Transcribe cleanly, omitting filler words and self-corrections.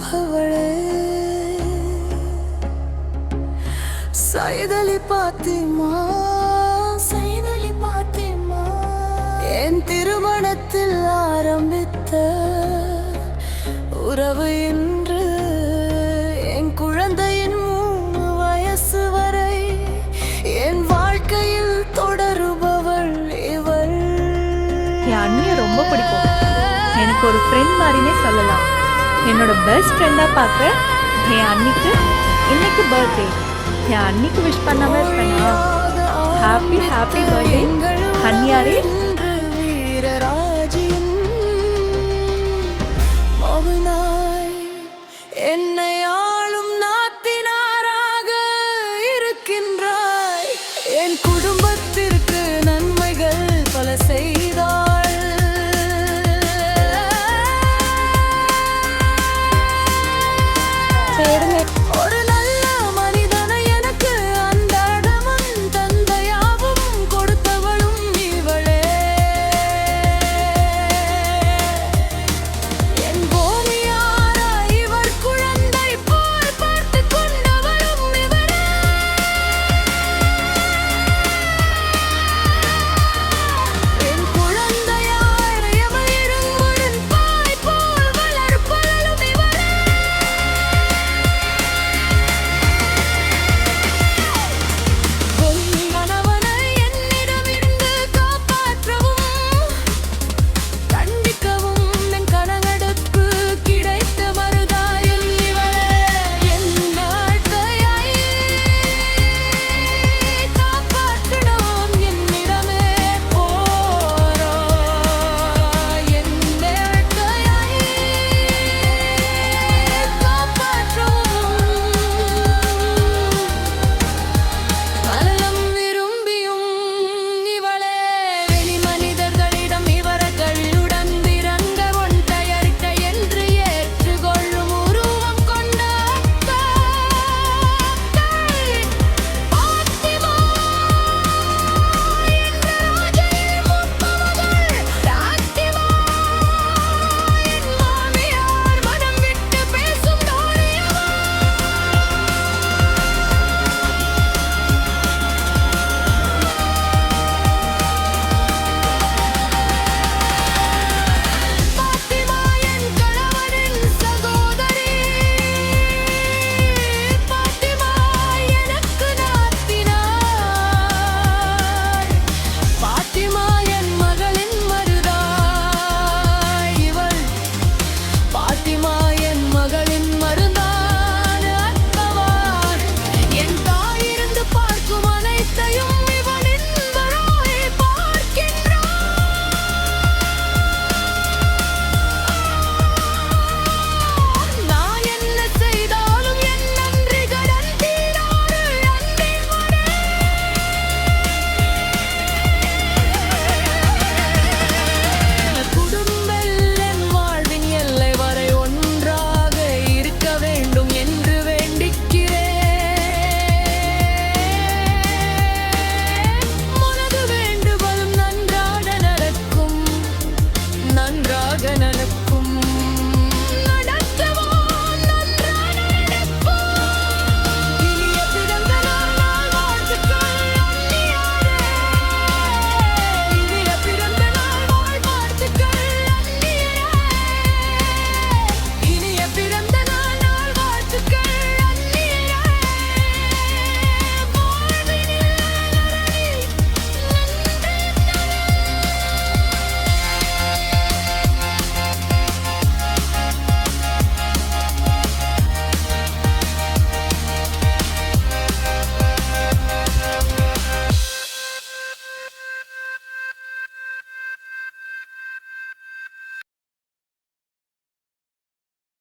தருபவளே சைதலி பாத்திமா என் திருமணத்தில் ஆரம்பித்த உறவு இன்று என் குழந்தையின் 3 வயசு வரை என் வாழ்க்கையில் தொடருபவள் இவள். என் அண்ணியை ரொம்ப பிடிக்கும். எனக்கு ஒரு ஃப்ரெண்ட் மாதிரினே சொல்லலாம். என்னோட பெஸ்ட் ஃப்ரெண்டாக பார்க்க என் அண்ணிக்கு இன்னைக்கு பர்த்டே. என் அண்ணிக்கு விஷ் பண்ணாம இருப்பேனா? ஹாப்பி ஹாப்பி பர்த்டே அண்ணியாரே. என்னை ஆளும் நாத்தினாராக இருக்கின்றாய். என் குடும்ப